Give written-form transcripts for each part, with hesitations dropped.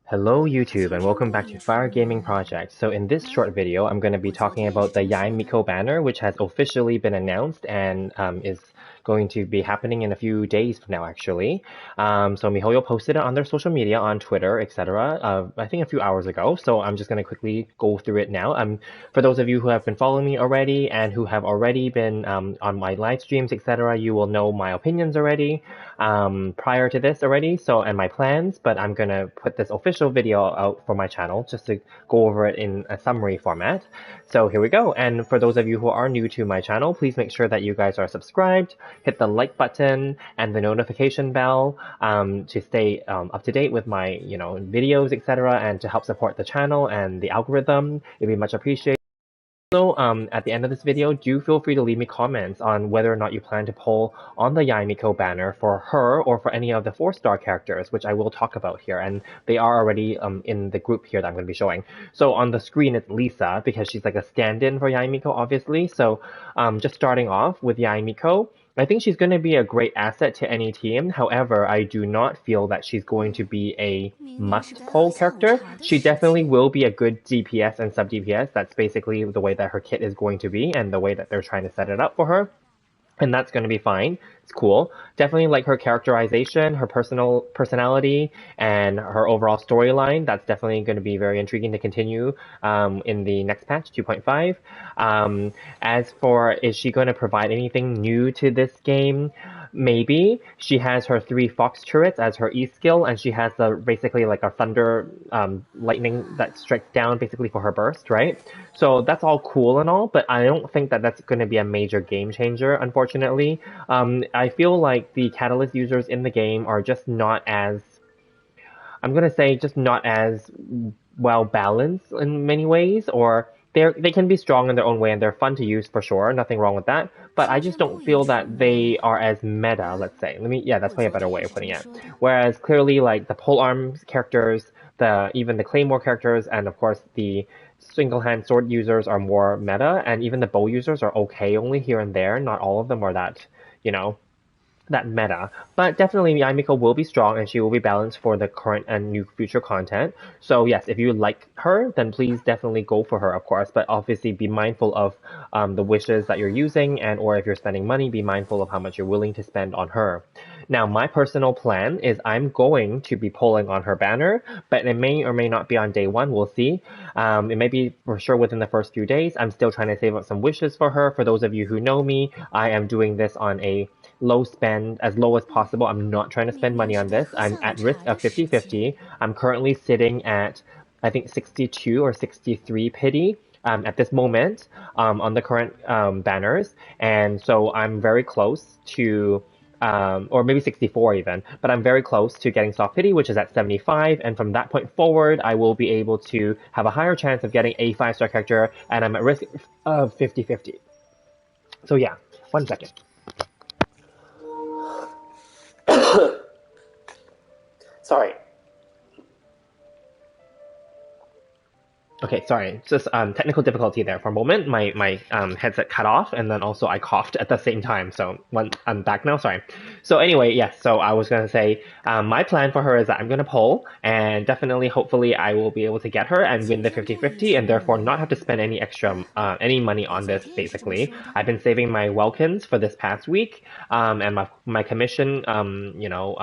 Hello YouTube and welcome back to Fire Gaming Project. So in this short video, I'm going to be talking about the Yae Miko Banner, which has officially been announced and is going to be happening in a few days from now actually. So MiHoYo posted it on their social media, on Twitter, etc. I think a few hours ago, so I'm just going to quickly go through it now. For those of you who have been following me already and who have already been on my live streams, etc., you will know my opinions already prior to this already, and my plans, but I'm going to put this official video out for my channel just to go over it in a summary format. So here we go. And for those of you who are new to my channel, please make sure that you guys are subscribed, hit the like button and the notification bell to stay up to date with my videos, etc., and to help support the channel and the algorithm. It'd be much appreciated. Also, at the end of this video, do feel free to leave me comments on whether or not you plan to poll on the Yae Miko banner for her or for any of the 4-star characters, which I will talk about here, and they are already in the group here that I'm going to be showing. So on the screen it's Lisa, because she's like a stand-in for Yae Miko, obviously. So just starting off with Yae Miko, I think she's going to be a great asset to any team. However, I do not feel that she's going to be a must-pull character. She definitely will be a good DPS and sub-DPS. That's basically the way that her kit is going to be and the way that they're trying to set it up for her. And that's going to be fine. It's cool. Definitely like her characterization, her personality, and her overall storyline. That's definitely going to be very intriguing to continue in the next patch, 2.5. As for, is she going to provide anything new to this game? Maybe. She has her 3 fox turrets as her E skill, and she has basically like a thunder lightning that strikes down basically for her burst, right? So that's all cool and all, but I don't think that that's going to be a major game changer, unfortunately. I feel like the Catalyst users in the game are just not as, I'm going to say, just not as well balanced in many ways, or they can be strong in their own way and they're fun to use for sure, nothing wrong with that, but I just don't feel that they are as meta, let's say. That's probably a better way of putting it. Whereas clearly like the polearm characters, even the claymore characters, and of course the single hand sword users are more meta, and even the bow users are okay only here and there. Not all of them are that, that meta. But definitely Yae Miko will be strong and she will be balanced for the current and new future content. So yes, if you like her, then please definitely go for her, of course. But obviously be mindful of the wishes that you're using, and or if you're spending money, be mindful of how much you're willing to spend on her. Now, my personal plan is I'm going to be polling on her banner, but it may or may not be on day 1. We'll see. It may be for sure within the first few days. I'm still trying to save up some wishes for her. For those of you who know me, I am doing this on a low spend, as low as possible. I'm not trying to spend money on this. I'm at risk of 50-50. I'm currently sitting at, I think, 62 or 63 pity at this moment on the current banners. And so I'm very close to, or maybe 64 even, but I'm very close to getting soft pity, which is at 75. And from that point forward, I will be able to have a higher chance of getting a 5-star character, and I'm at risk of 50-50. So yeah, 1 second. Sorry. Okay, sorry, just technical difficulty there for a moment. My headset cut off, and then also I coughed at the same time. So I'm back now. Sorry. So anyway, yes. So I was gonna say my plan for her is that I'm gonna poll, and definitely, hopefully, I will be able to get her and win the 50-50, and therefore not have to spend any extra any money on this. Basically, I've been saving my Welkins for this past week, and my commission, an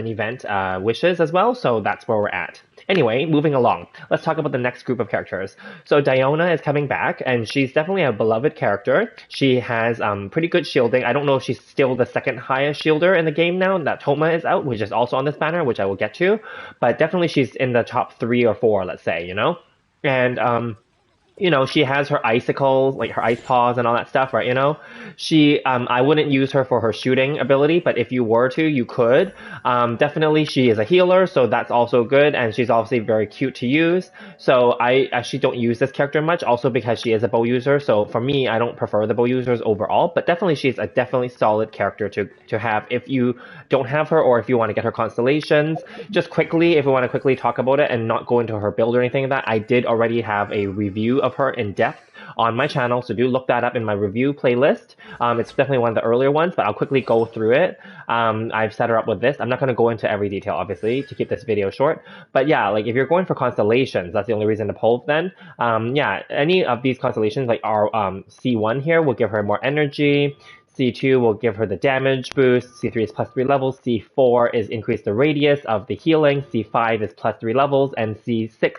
event wishes as well. So that's where we're at. Anyway, moving along, let's talk about the next group of characters. So Diona is coming back, and she's definitely a beloved character. She has pretty good shielding. I don't know if she's still the 2nd highest shielder in the game now that Toma is out, which is also on this banner, which I will get to. But definitely she's in the top 3 or 4, let's say, And she has her icicles, like her ice paws and all that stuff, right? I wouldn't use her for her shooting ability, but if you were to, you could. Definitely she is a healer, so that's also good, and she's obviously very cute to use. So I actually don't use this character much, also because she is a bow user, so for me, I don't prefer the bow users overall, but definitely she's a definitely solid character to have if you don't have her, or if you want to get her constellations. Just quickly, if we want to quickly talk about it and not go into her build or anything like that, I did already have a review of her in depth on my channel, so do look that up in my review playlist. It's definitely one of the earlier ones, but I'll quickly go through it. I've set her up with this. I'm not going to go into every detail, obviously, to keep this video short. But yeah, like if you're going for constellations, that's the only reason to pull then. Yeah, any of these constellations, like our C1 here, will give her more energy. C2 will give her the damage boost. C3 is plus 3 levels. C4 is increase the radius of the healing. C5 is plus 3 levels. And C6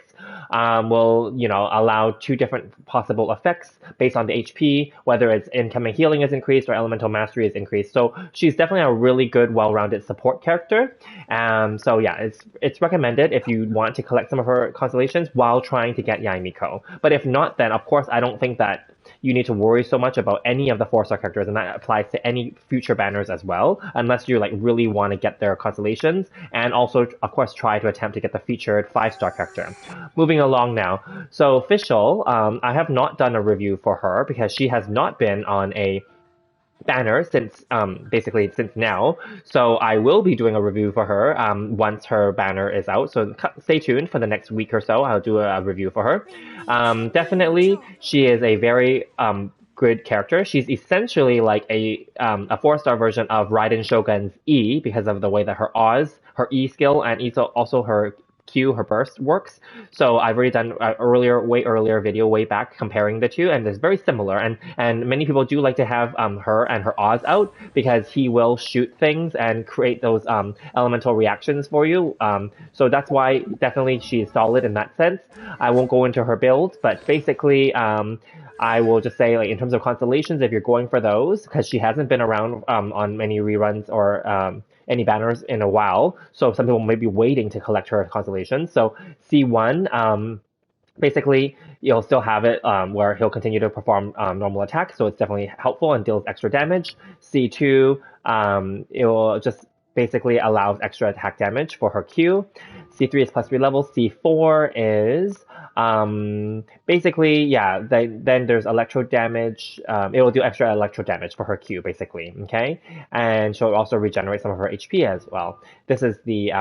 will, allow 2 different possible effects based on the HP, whether it's incoming healing is increased or elemental mastery is increased. So she's definitely a really good, well-rounded support character. So yeah, it's recommended if you want to collect some of her constellations while trying to get Yae Miko. But if not, then of course I don't think that you need to worry so much about any of the 4-star characters, and that applies to any future banners as well, unless you really want to get their constellations, and also of course try to attempt to get the featured 5-star character. Moving along now, so Official, I have not done a review for her because she has not been on a banner since basically since now, so I will be doing a review for her once her banner is out, so stay tuned for the next week or so. I'll do a review for her. Definitely she is a very good character. She's essentially like a 4-star version of Raiden Shogun's E because of the way that her E skill, and also her Q, her burst works. So I've already done an way earlier video way back comparing the two, and it's very similar. And many people do like to have her and her Oz out because he will shoot things and create those elemental reactions for you. So that's why definitely she's solid in that sense. I won't go into her build, but basically I will just say, like, in terms of constellations, if you're going for those, because she hasn't been around on many reruns or any banners in a while, so some people may be waiting to collect her constellations. So C1, basically, you'll still have it where he'll continue to perform normal attacks, so it's definitely helpful and deals extra damage. C2, it will just basically allows extra attack damage for her Q. C3 is plus 3 levels. C4 is basically, yeah, then there's electro damage. It will do extra electro damage for her Q, basically, okay? And she'll also regenerate some of her HP as well. This is the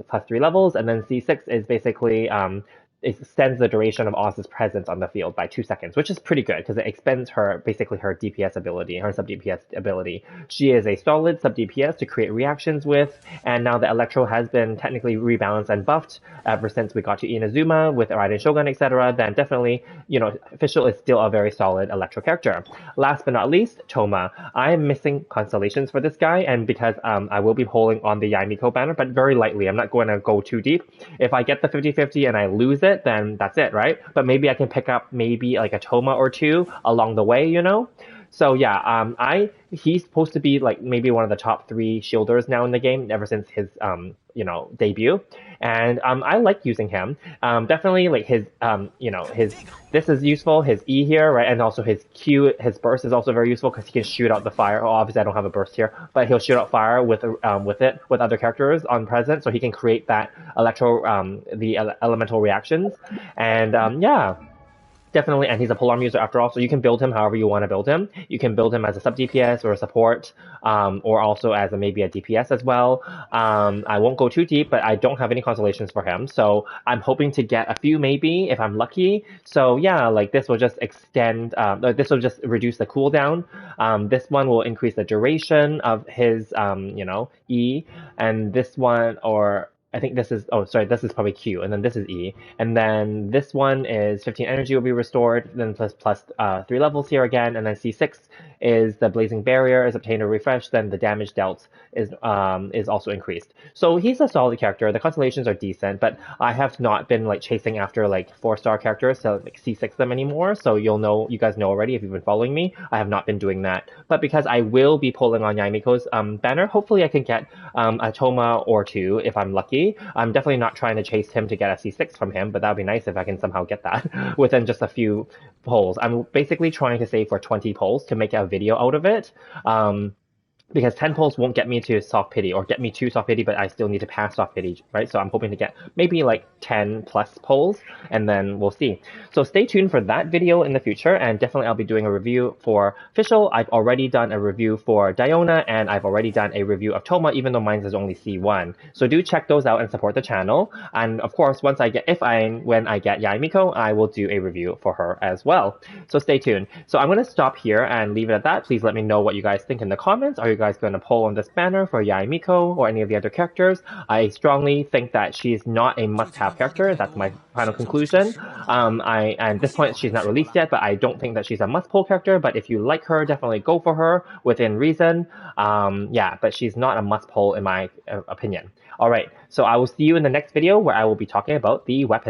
plus 3 levels, and then C6 is basically it extends the duration of Oz's presence on the field by 2 seconds, which is pretty good because it extends her DPS ability, her sub DPS ability. She is a solid sub DPS to create reactions with, and now the Electro has been technically rebalanced and buffed ever since we got to Inazuma with Raiden Shogun, etc. Then definitely, Official is still a very solid Electro character. Last but not least, Toma. I am missing constellations for this guy, and because I will be pulling on the Yae Miko banner, but very lightly. I'm not going to go too deep. If I get the 50-50 and I lose it, then that's it, right? But maybe I can pick up maybe like a Toma or two along the way, So yeah, he's supposed to be like maybe one of the top 3 shielders now in the game ever since his debut, and I like using him. Definitely like his this is useful, his E here, right, and also his Q, his burst is also very useful because he can shoot out the fire. Oh, obviously I don't have a burst here, but he'll shoot out fire with other characters on present, so he can create that elemental reactions, and yeah. Definitely, and he's a polearm user after all, so you can build him however you want to build him. You can build him as a sub DPS or a support, or also as maybe a DPS as well. I won't go too deep, but I don't have any constellations for him, so I'm hoping to get a few maybe if I'm lucky. So yeah, like this will just extend, this will just reduce the cooldown. This one will increase the duration of his, E, and this one, or I think this is, this is probably Q, and then this is E. And then this one is 15 energy will be restored, then plus 3 levels here again, and then C6 is the Blazing Barrier is obtained or refreshed, then the damage dealt is also increased. So he's a solid character. The constellations are decent, but I have not been like chasing after like 4-star characters to like C6 them anymore, so you guys know already if you've been following me. I have not been doing that. But because I will be pulling on Yae Miko's banner, hopefully I can get a Toma or 2 if I'm lucky. I'm definitely not trying to chase him to get a C6 from him, but that would be nice if I can somehow get that within just a few polls. I'm basically trying to save for 20 polls to make a video out of it. because 10 pulls won't get me to soft pity or get me to soft pity, but I still need to pass soft pity, right? So I'm hoping to get maybe like 10 plus pulls, and then we'll see. So stay tuned for that video in the future, and definitely I'll be doing a review for Fischl. I've already done a review for Diona, and I've already done a review of Toma, even though mine is only C1. So do check those out and support the channel. And of course, when I get Yae Miko, I will do a review for her as well. So stay tuned. So I'm going to stop here and leave it at that. Please let me know what you guys think in the comments. Are you guys going to poll on this banner for Yae Miko or any of the other characters? I strongly think that she's not a must-have character. That's my final conclusion. At this point, she's not released yet, but I don't think that she's a must-pull character. But if you like her, definitely go for her within reason. Yeah, but she's not a must-pull in my opinion. All right, so I will see you in the next video where I will be talking about the weapon.